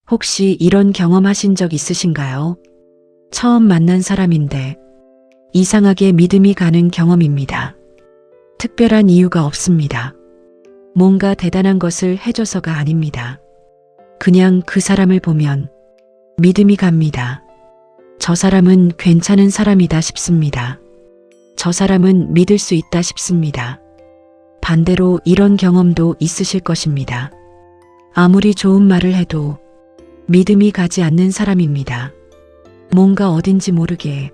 혹시 이런 경험하신 적 있으신가요? 처음 만난 사람인데 이상하게 믿음이 가는 경험입니다. 특별한 이유가 없습니다. 뭔가 대단한 것을 해줘서가 아닙니다. 그냥 그 사람을 보면 믿음이 갑니다. 저 사람은 괜찮은 사람이다 싶습니다. 저 사람은 믿을 수 있다 싶습니다. 반대로 이런 경험도 있으실 것입니다. 아무리 좋은 말을 해도 믿음이 가지 않는 사람입니다. 뭔가 어딘지 모르게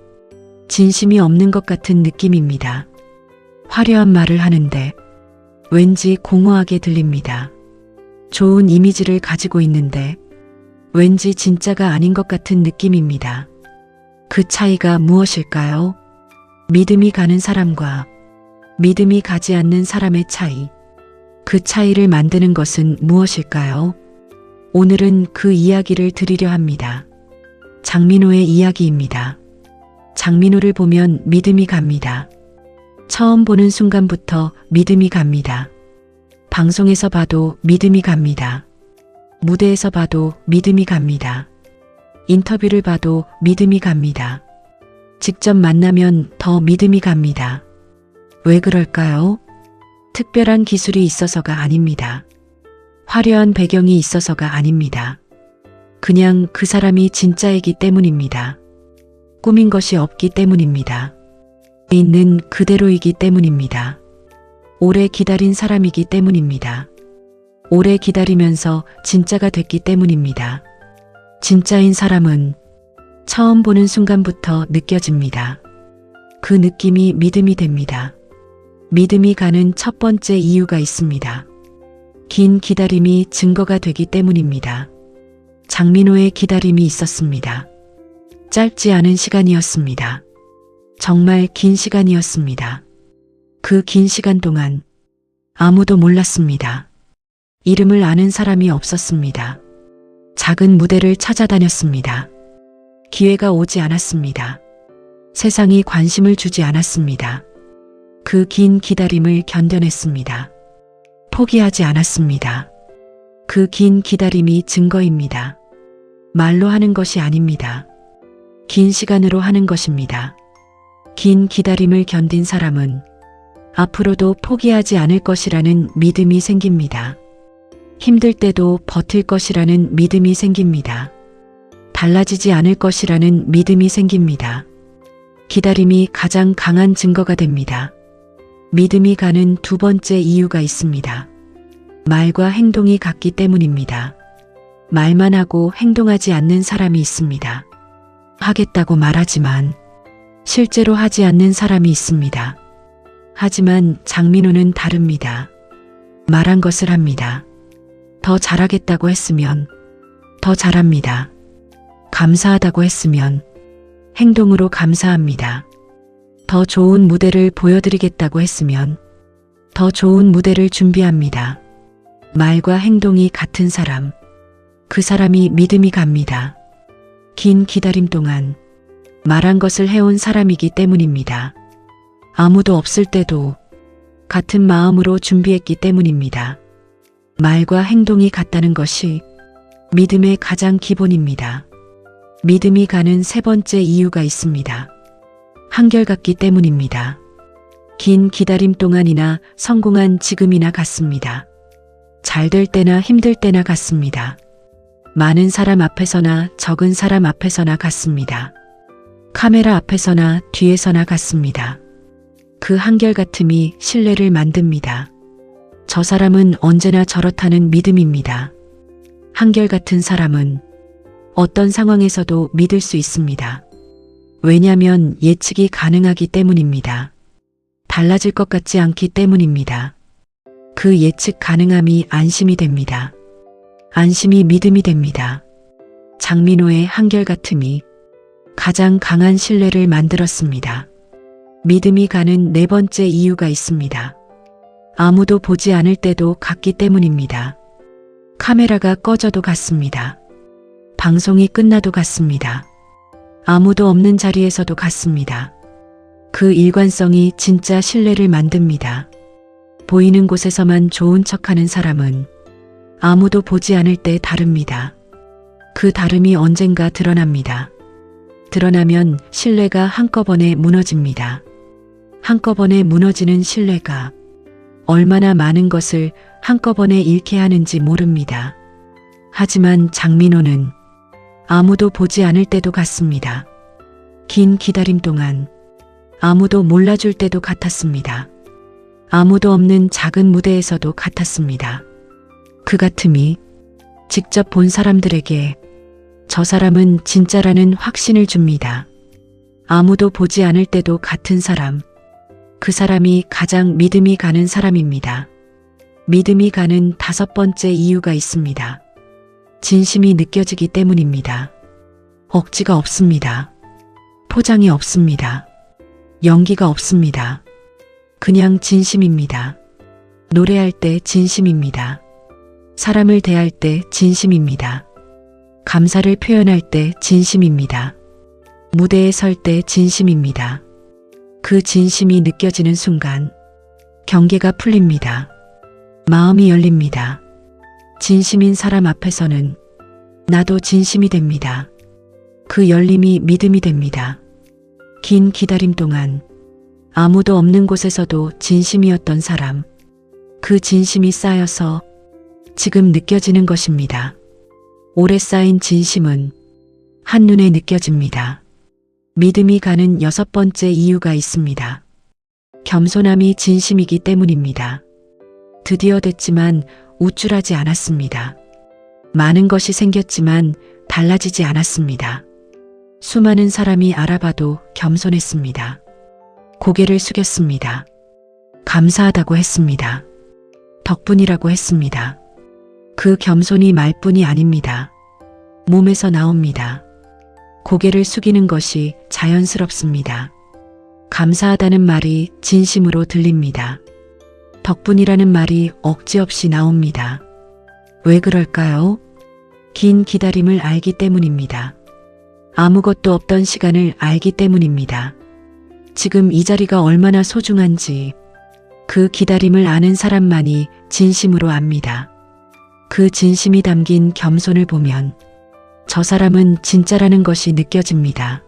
진심이 없는 것 같은 느낌입니다. 화려한 말을 하는데 왠지 공허하게 들립니다. 좋은 이미지를 가지고 있는데 왠지 진짜가 아닌 것 같은 느낌입니다. 그 차이가 무엇일까요? 믿음이 가는 사람과 믿음이 가지 않는 사람의 차이. 그 차이를 만드는 것은 무엇일까요? 오늘은 그 이야기를 드리려 합니다. 장민호의 이야기입니다. 장민호를 보면 믿음이 갑니다. 처음 보는 순간부터 믿음이 갑니다. 방송에서 봐도 믿음이 갑니다. 무대에서 봐도 믿음이 갑니다. 인터뷰를 봐도 믿음이 갑니다. 직접 만나면 더 믿음이 갑니다. 왜 그럴까요? 특별한 기술이 있어서가 아닙니다. 화려한 배경이 있어서가 아닙니다. 그냥 그 사람이 진짜이기 때문입니다. 꾸민 것이 없기 때문입니다. 있는 그대로이기 때문입니다. 오래 기다린 사람이기 때문입니다. 오래 기다리면서 진짜가 됐기 때문입니다. 진짜인 사람은 처음 보는 순간부터 느껴집니다. 그 느낌이 믿음이 됩니다. 믿음이 가는 첫 번째 이유가 있습니다. 긴 기다림이 증거가 되기 때문입니다. 장민호의 기다림이 있었습니다. 짧지 않은 시간이었습니다. 정말 긴 시간이었습니다. 그 긴 시간 동안 아무도 몰랐습니다. 이름을 아는 사람이 없었습니다. 작은 무대를 찾아다녔습니다. 기회가 오지 않았습니다. 세상이 관심을 주지 않았습니다. 그 긴 기다림을 견뎌냈습니다. 포기하지 않았습니다. 그 긴 기다림이 증거입니다. 말로 하는 것이 아닙니다. 긴 시간으로 하는 것입니다. 긴 기다림을 견딘 사람은 앞으로도 포기하지 않을 것이라는 믿음이 생깁니다. 힘들 때도 버틸 것이라는 믿음이 생깁니다. 달라지지 않을 것이라는 믿음이 생깁니다. 기다림이 가장 강한 증거가 됩니다. 믿음이 가는 두 번째 이유가 있습니다. 말과 행동이 같기 때문입니다. 말만 하고 행동하지 않는 사람이 있습니다. 하겠다고 말하지만 실제로 하지 않는 사람이 있습니다. 하지만 장민호는 다릅니다. 말한 것을 합니다. 더 잘하겠다고 했으면 더 잘합니다. 감사하다고 했으면 행동으로 감사합니다. 더 좋은 무대를 보여드리겠다고 했으면 더 좋은 무대를 준비합니다. 말과 행동이 같은 사람, 그 사람이 믿음이 갑니다. 긴 기다림 동안 말한 것을 해온 사람이기 때문입니다. 아무도 없을 때도 같은 마음으로 준비했기 때문입니다. 말과 행동이 같다는 것이 믿음의 가장 기본입니다. 믿음이 가는 세 번째 이유가 있습니다. 한결같기 때문입니다. 긴 기다림 동안이나 성공한 지금이나 같습니다. 잘 될 때나 힘들 때나 같습니다. 많은 사람 앞에서나 적은 사람 앞에서나 같습니다. 카메라 앞에서나 뒤에서나 같습니다. 그 한결같음이 신뢰를 만듭니다. 저 사람은 언제나 저렇다는 믿음입니다. 한결같은 사람은 어떤 상황에서도 믿을 수 있습니다. 왜냐하면 예측이 가능하기 때문입니다. 달라질 것 같지 않기 때문입니다. 그 예측 가능함이 안심이 됩니다. 안심이 믿음이 됩니다. 장민호의 한결같음이 가장 강한 신뢰를 만들었습니다. 믿음이 가는 네 번째 이유가 있습니다. 아무도 보지 않을 때도 같기 때문입니다. 카메라가 꺼져도 같습니다. 방송이 끝나도 같습니다. 아무도 없는 자리에서도 같습니다. 그 일관성이 진짜 신뢰를 만듭니다. 보이는 곳에서만 좋은 척하는 사람은 아무도 보지 않을 때 다릅니다. 그 다름이 언젠가 드러납니다. 드러나면 신뢰가 한꺼번에 무너집니다. 한꺼번에 무너지는 신뢰가 얼마나 많은 것을 한꺼번에 잃게 하는지 모릅니다. 하지만 장민호는 아무도 보지 않을 때도 같습니다. 긴 기다림 동안 아무도 몰라줄 때도 같았습니다. 아무도 없는 작은 무대에서도 같았습니다. 그 같음이 직접 본 사람들에게 저 사람은 진짜라는 확신을 줍니다. 아무도 보지 않을 때도 같은 사람, 그 사람이 가장 믿음이 가는 사람입니다. 믿음이 가는 5번째 이유가 있습니다. 진심이 느껴지기 때문입니다. 억지가 없습니다. 포장이 없습니다. 연기가 없습니다. 그냥 진심입니다. 노래할 때 진심입니다. 사람을 대할 때 진심입니다. 감사를 표현할 때 진심입니다. 무대에 설 때 진심입니다. 그 진심이 느껴지는 순간 경계가 풀립니다. 마음이 열립니다. 진심인 사람 앞에서는 나도 진심이 됩니다. 그 열림이 믿음이 됩니다. 긴 기다림 동안 아무도 없는 곳에서도 진심이었던 사람, 그 진심이 쌓여서 지금 느껴지는 것입니다. 오래 쌓인 진심은 한눈에 느껴집니다. 믿음이 가는 6번째 이유가 있습니다. 겸손함이 진심이기 때문입니다. 드디어 됐지만 우쭐하지 않았습니다. 많은 것이 생겼지만 달라지지 않았습니다. 수많은 사람이 알아봐도 겸손했습니다. 고개를 숙였습니다. 감사하다고 했습니다. 덕분이라고 했습니다. 그 겸손이 말뿐이 아닙니다. 몸에서 나옵니다. 고개를 숙이는 것이 자연스럽습니다. 감사하다는 말이 진심으로 들립니다. 덕분이라는 말이 억지 없이 나옵니다. 왜 그럴까요? 긴 기다림을 알기 때문입니다. 아무것도 없던 시간을 알기 때문입니다. 지금 이 자리가 얼마나 소중한지 그 기다림을 아는 사람만이 진심으로 압니다. 그 진심이 담긴 겸손을 보면 저 사람은 진짜라는 것이 느껴집니다.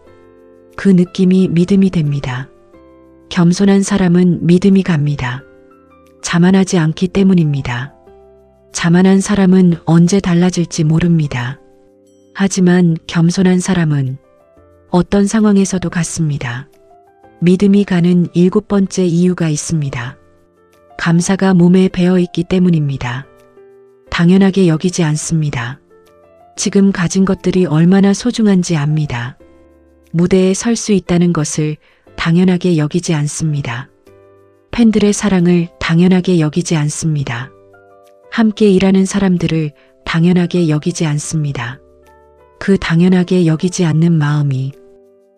그 느낌이 믿음이 됩니다. 겸손한 사람은 믿음이 갑니다. 자만하지 않기 때문입니다. 자만한 사람은 언제 달라질지 모릅니다. 하지만 겸손한 사람은 어떤 상황에서도 같습니다. 믿음이 가는 7번째 이유가 있습니다. 감사가 몸에 배어 있기 때문입니다. 당연하게 여기지 않습니다. 지금 가진 것들이 얼마나 소중한지 압니다. 무대에 설 수 있다는 것을 당연하게 여기지 않습니다. 팬들의 사랑을 당연하게 여기지 않습니다. 함께 일하는 사람들을 당연하게 여기지 않습니다. 그 당연하게 여기지 않는 마음이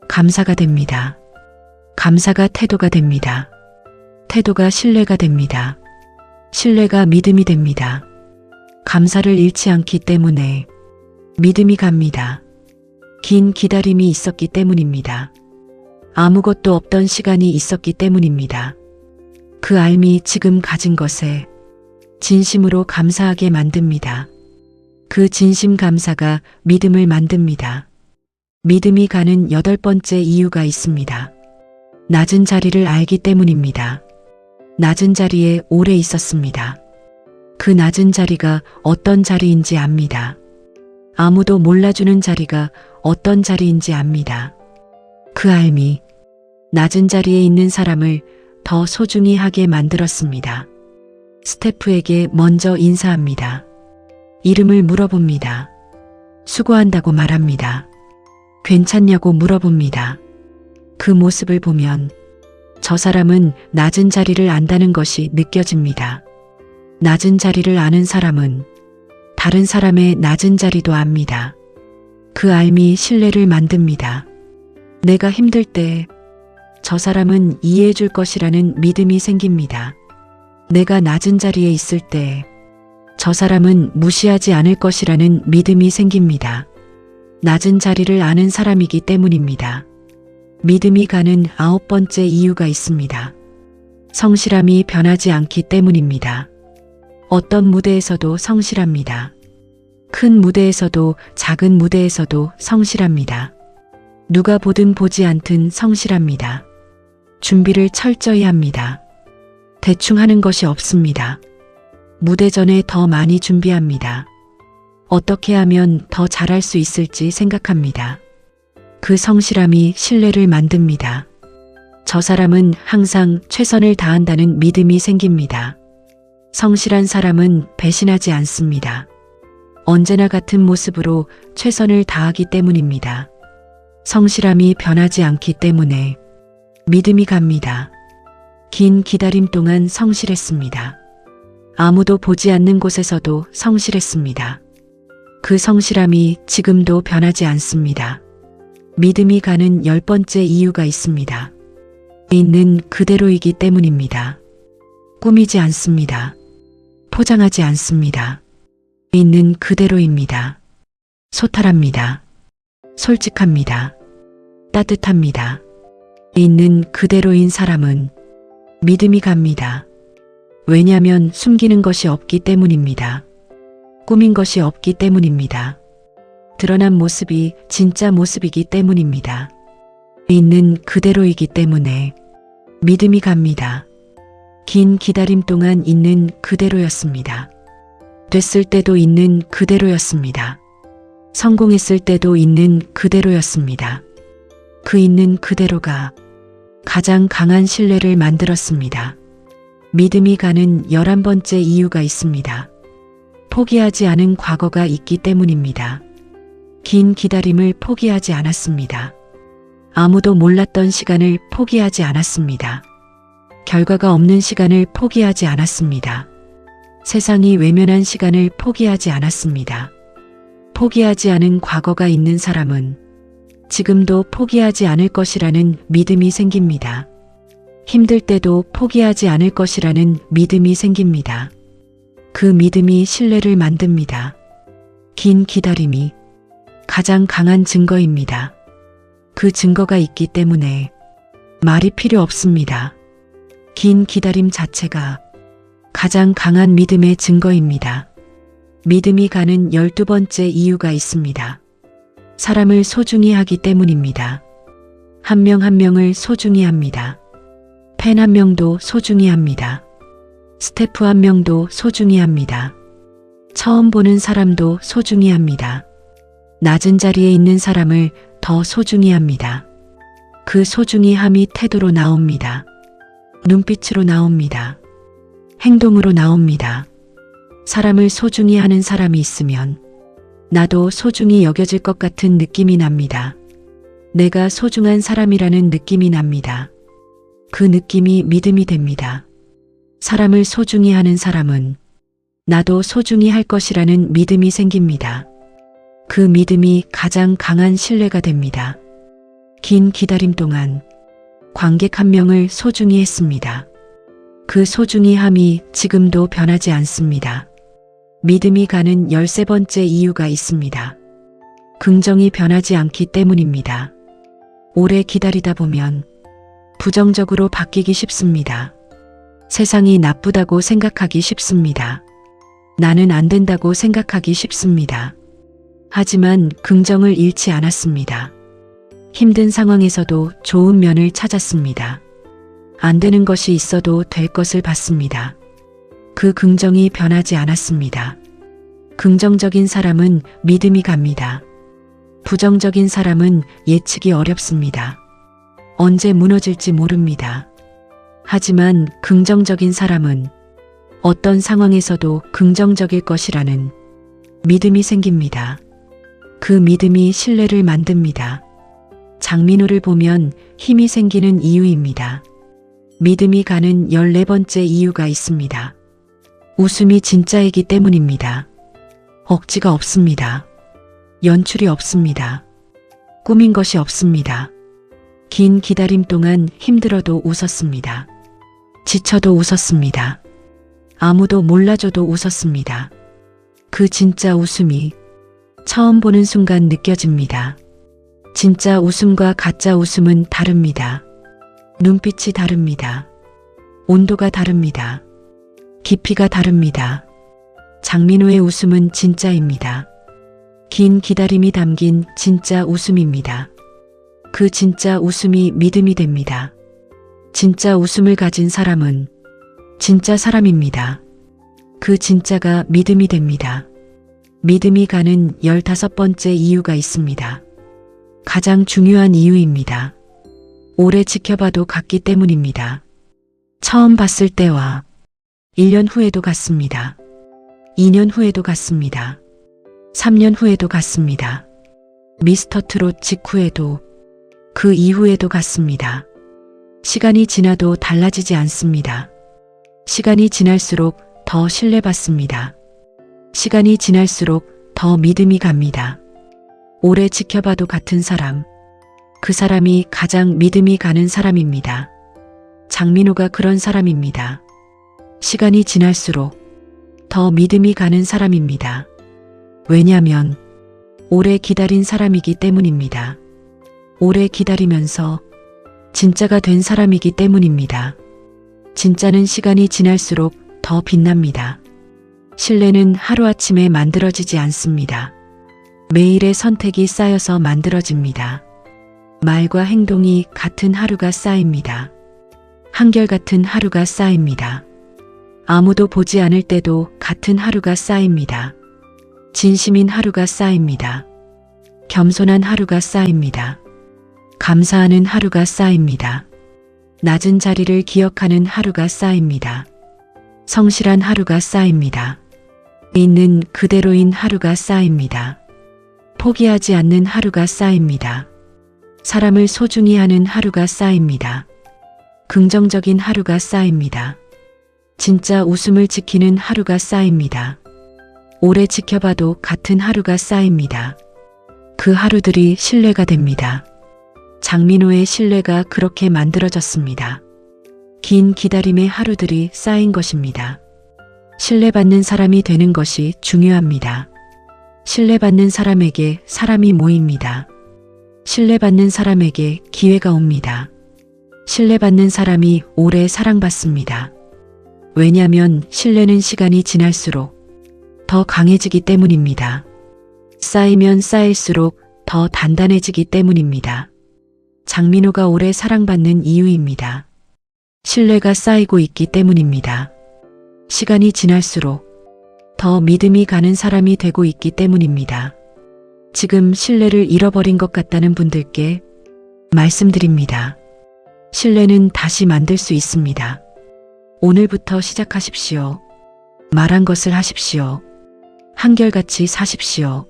감사가 됩니다. 감사가 태도가 됩니다. 태도가 신뢰가 됩니다. 신뢰가 믿음이 됩니다. 감사를 잃지 않기 때문에 믿음이 갑니다. 긴 기다림이 있었기 때문입니다. 아무것도 없던 시간이 있었기 때문입니다. 그 알미 지금 가진 것에 진심으로 감사하게 만듭니다. 그 진심 감사가 믿음을 만듭니다. 믿음이 가는 8번째 이유가 있습니다. 낮은 자리를 알기 때문입니다. 낮은 자리에 오래 있었습니다. 그 낮은 자리가 어떤 자리인지 압니다. 아무도 몰라주는 자리가 어떤 자리인지 압니다. 그 알미, 낮은 자리에 있는 사람을 더 소중히 하게 만들었습니다. 스태프에게 먼저 인사합니다. 이름을 물어봅니다. 수고한다고 말합니다. 괜찮냐고 물어봅니다. 그 모습을 보면 저 사람은 낮은 자리를 안다는 것이 느껴집니다. 낮은 자리를 아는 사람은 다른 사람의 낮은 자리도 압니다. 그 알미 신뢰를 만듭니다. 내가 힘들 때 저 사람은 이해해 줄 것이라는 믿음이 생깁니다. 내가 낮은 자리에 있을 때 저 사람은 무시하지 않을 것이라는 믿음이 생깁니다. 낮은 자리를 아는 사람이기 때문입니다. 믿음이 가는 9번째 이유가 있습니다. 성실함이 변하지 않기 때문입니다. 어떤 무대에서도 성실합니다. 큰 무대에서도 작은 무대에서도 성실합니다. 누가 보든 보지 않든 성실합니다. 준비를 철저히 합니다. 대충 하는 것이 없습니다. 무대 전에 더 많이 준비합니다. 어떻게 하면 더 잘할 수 있을지 생각합니다. 그 성실함이 신뢰를 만듭니다. 저 사람은 항상 최선을 다한다는 믿음이 생깁니다. 성실한 사람은 배신하지 않습니다. 언제나 같은 모습으로 최선을 다하기 때문입니다. 성실함이 변하지 않기 때문에 믿음이 갑니다. 긴 기다림 동안 성실했습니다. 아무도 보지 않는 곳에서도 성실했습니다. 그 성실함이 지금도 변하지 않습니다. 믿음이 가는 10번째 이유가 있습니다. 있는 그대로이기 때문입니다. 꾸미지 않습니다. 포장하지 않습니다. 있는 그대로입니다. 소탈합니다. 솔직합니다. 따뜻합니다. 있는 그대로인 사람은 믿음이 갑니다. 왜냐하면 숨기는 것이 없기 때문입니다. 꾸민 것이 없기 때문입니다. 드러난 모습이 진짜 모습이기 때문입니다. 있는 그대로이기 때문에 믿음이 갑니다. 긴 기다림 동안 있는 그대로였습니다. 됐을 때도 있는 그대로였습니다. 성공했을 때도 있는 그대로였습니다. 그 있는 그대로가 가장 강한 신뢰를 만들었습니다. 믿음이 가는 11번째 이유가 있습니다. 포기하지 않은 과거가 있기 때문입니다. 긴 기다림을 포기하지 않았습니다. 아무도 몰랐던 시간을 포기하지 않았습니다. 결과가 없는 시간을 포기하지 않았습니다. 세상이 외면한 시간을 포기하지 않았습니다. 포기하지 않은 과거가 있는 사람은 지금도 포기하지 않을 것이라는 믿음이 생깁니다. 힘들 때도 포기하지 않을 것이라는 믿음이 생깁니다. 그 믿음이 신뢰를 만듭니다. 긴 기다림이 가장 강한 증거입니다. 그 증거가 있기 때문에 말이 필요 없습니다. 긴 기다림 자체가 가장 강한 믿음의 증거입니다. 믿음이 가는 12번째 이유가 있습니다. 사람을 소중히 하기 때문입니다. 한 명 한 명을 소중히 합니다. 팬 한 명도 소중히 합니다. 스태프 한 명도 소중히 합니다. 처음 보는 사람도 소중히 합니다. 낮은 자리에 있는 사람을 더 소중히 합니다. 그 소중히 함이 태도로 나옵니다. 눈빛으로 나옵니다. 행동으로 나옵니다. 사람을 소중히 하는 사람이 있으면 나도 소중히 여겨질 것 같은 느낌이 납니다. 내가 소중한 사람이라는 느낌이 납니다. 그 느낌이 믿음이 됩니다. 사람을 소중히 하는 사람은 나도 소중히 할 것이라는 믿음이 생깁니다. 그 믿음이 가장 강한 신뢰가 됩니다. 긴 기다림 동안 관객 한 명을 소중히 했습니다. 그 소중히 함이 지금도 변하지 않습니다. 믿음이 가는 13번째 이유가 있습니다. 긍정이 변하지 않기 때문입니다. 오래 기다리다 보면 부정적으로 바뀌기 쉽습니다. 세상이 나쁘다고 생각하기 쉽습니다. 나는 안 된다고 생각하기 쉽습니다. 하지만 긍정을 잃지 않았습니다. 힘든 상황에서도 좋은 면을 찾았습니다. 안 되는 것이 있어도 될 것을 봤습니다. 그 긍정이 변하지 않았습니다. 긍정적인 사람은 믿음이 갑니다. 부정적인 사람은 예측이 어렵습니다. 언제 무너질지 모릅니다. 하지만 긍정적인 사람은 어떤 상황에서도 긍정적일 것이라는 믿음이 생깁니다. 그 믿음이 신뢰를 만듭니다. 장민호를 보면 힘이 생기는 이유입니다. 믿음이 가는 14번째 이유가 있습니다. 웃음이 진짜이기 때문입니다. 억지가 없습니다. 연출이 없습니다. 꾸민 것이 없습니다. 긴 기다림 동안 힘들어도 웃었습니다. 지쳐도 웃었습니다. 아무도 몰라줘도 웃었습니다. 그 진짜 웃음이 처음 보는 순간 느껴집니다. 진짜 웃음과 가짜 웃음은 다릅니다. 눈빛이 다릅니다. 온도가 다릅니다. 깊이가 다릅니다. 장민호의 웃음은 진짜입니다. 긴 기다림이 담긴 진짜 웃음입니다. 그 진짜 웃음이 믿음이 됩니다. 진짜 웃음을 가진 사람은 진짜 사람입니다. 그 진짜가 믿음이 됩니다. 믿음이 가는 15번째 이유가 있습니다. 가장 중요한 이유입니다. 오래 지켜봐도 같기 때문입니다. 처음 봤을 때와 1년 후에도 같습니다. 2년 후에도 같습니다. 3년 후에도 같습니다. 미스터 트롯 직후에도 그 이후에도 같습니다. 시간이 지나도 달라지지 않습니다. 시간이 지날수록 더 신뢰받습니다. 시간이 지날수록 더 믿음이 갑니다. 오래 지켜봐도 같은 사람, 그 사람이 가장 믿음이 가는 사람입니다. 장민호가 그런 사람입니다. 시간이 지날수록 더 믿음이 가는 사람입니다. 왜냐면 오래 기다린 사람이기 때문입니다. 오래 기다리면서 진짜가 된 사람이기 때문입니다. 진짜는 시간이 지날수록 더 빛납니다. 신뢰는 하루아침에 만들어지지 않습니다. 매일의 선택이 쌓여서 만들어집니다. 말과 행동이 같은 하루가 쌓입니다. 한결같은 하루가 쌓입니다. 아무도 보지 않을 때도 같은 하루가 쌓입니다. 진심인 하루가 쌓입니다. 겸손한 하루가 쌓입니다. 감사하는 하루가 쌓입니다. 낮은 자리를 기억하는 하루가 쌓입니다. 성실한 하루가 쌓입니다. 있는 그대로인 하루가 쌓입니다. 포기하지 않는 하루가 쌓입니다. 사람을 소중히 하는 하루가 쌓입니다. 긍정적인 하루가 쌓입니다. 진짜 웃음을 지키는 하루가 쌓입니다. 오래 지켜봐도 같은 하루가 쌓입니다. 그 하루들이 신뢰가 됩니다. 장민호의 신뢰가 그렇게 만들어졌습니다. 긴 기다림의 하루들이 쌓인 것입니다. 신뢰받는 사람이 되는 것이 중요합니다. 신뢰받는 사람에게 사람이 모입니다. 신뢰받는 사람에게 기회가 옵니다. 신뢰받는 사람이 오래 사랑받습니다. 왜냐하면 신뢰는 시간이 지날수록 더 강해지기 때문입니다. 쌓이면 쌓일수록 더 단단해지기 때문입니다. 장민호가 오래 사랑받는 이유입니다. 신뢰가 쌓이고 있기 때문입니다. 시간이 지날수록 더 믿음이 가는 사람이 되고 있기 때문입니다. 지금 신뢰를 잃어버린 것 같다는 분들께 말씀드립니다. 신뢰는 다시 만들 수 있습니다. 오늘부터 시작하십시오. 말한 것을 하십시오. 한결같이 사십시오.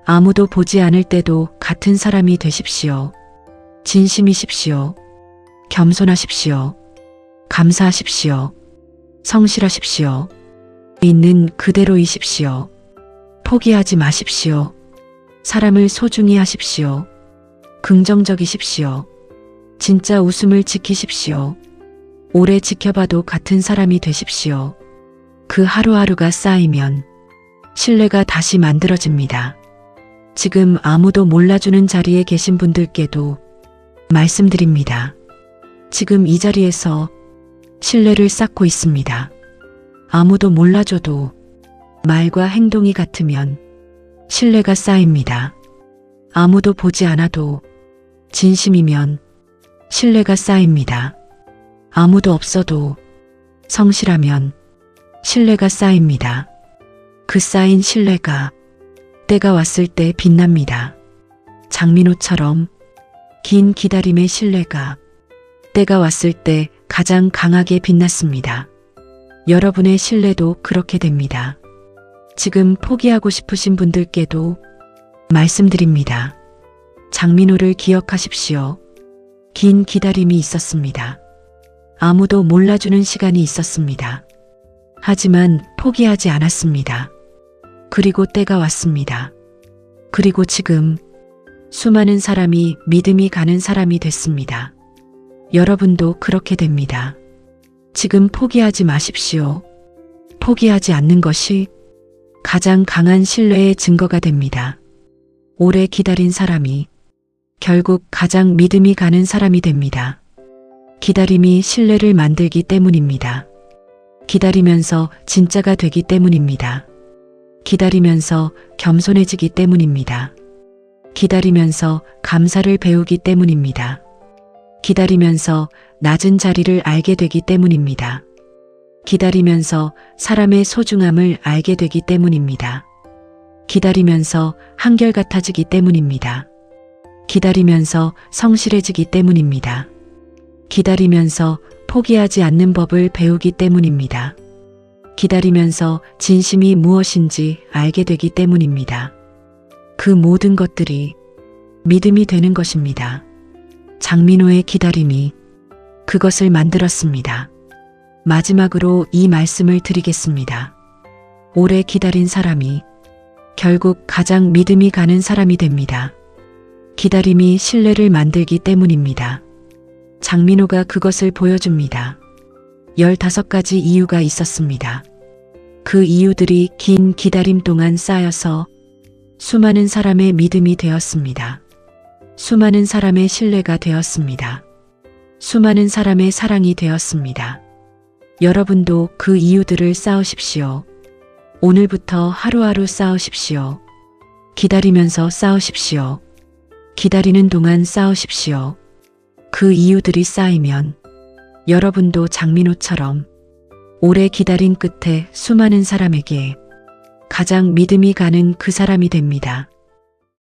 아무도 보지 않을 때도 같은 사람이 되십시오. 진심이십시오. 겸손하십시오. 감사하십시오. 성실하십시오. 있는 그대로이십시오. 포기하지 마십시오. 사람을 소중히 하십시오. 긍정적이십시오. 진짜 웃음을 지키십시오. 오래 지켜봐도 같은 사람이 되십시오. 그 하루하루가 쌓이면 신뢰가 다시 만들어집니다. 지금 아무도 몰라주는 자리에 계신 분들께도 말씀드립니다. 지금 이 자리에서 신뢰를 쌓고 있습니다. 아무도 몰라줘도 말과 행동이 같으면 신뢰가 쌓입니다. 아무도 보지 않아도 진심이면 신뢰가 쌓입니다. 아무도 없어도 성실하면 신뢰가 쌓입니다. 그 쌓인 신뢰가 때가 왔을 때 빛납니다. 장민호처럼 긴 기다림의 신뢰가 때가 왔을 때 가장 강하게 빛났습니다. 여러분의 신뢰도 그렇게 됩니다. 지금 포기하고 싶으신 분들께도 말씀드립니다. 장민호를 기억하십시오. 긴 기다림이 있었습니다. 아무도 몰라주는 시간이 있었습니다. 하지만 포기하지 않았습니다. 그리고 때가 왔습니다. 그리고 지금 수많은 사람이 믿음이 가는 사람이 됐습니다. 여러분도 그렇게 됩니다. 지금 포기하지 마십시오. 포기하지 않는 것이 가장 강한 신뢰의 증거가 됩니다. 오래 기다린 사람이 결국 가장 믿음이 가는 사람이 됩니다. 기다림이 신뢰를 만들기 때문입니다. 기다리면서 진짜가 되기 때문입니다. 기다리면서 겸손해지기 때문입니다. 기다리면서 감사를 배우기 때문입니다. 기다리면서 낮은 자리를 알게 되기 때문입니다. 기다리면서 사람의 소중함을 알게 되기 때문입니다. 기다리면서 한결같아지기 때문입니다. 기다리면서 성실해지기 때문입니다. 기다리면서 포기하지 않는 법을 배우기 때문입니다. 기다리면서 진심이 무엇인지 알게 되기 때문입니다. 그 모든 것들이 믿음이 되는 것입니다. 장민호의 기다림이 그것을 만들었습니다. 마지막으로 이 말씀을 드리겠습니다. 오래 기다린 사람이 결국 가장 믿음이 가는 사람이 됩니다. 기다림이 신뢰를 만들기 때문입니다. 장민호가 그것을 보여줍니다. 15가지 이유가 있었습니다. 그 이유들이 긴 기다림 동안 쌓여서 수많은 사람의 믿음이 되었습니다. 수많은 사람의 신뢰가 되었습니다. 수많은 사람의 사랑이 되었습니다. 여러분도 그 이유들을 쌓으십시오. 오늘부터 하루하루 쌓으십시오. 기다리면서 쌓으십시오. 기다리는 동안 쌓으십시오. 그 이유들이 쌓이면 여러분도 장민호처럼 오래 기다린 끝에 수많은 사람에게 가장 믿음이 가는 그 사람이 됩니다.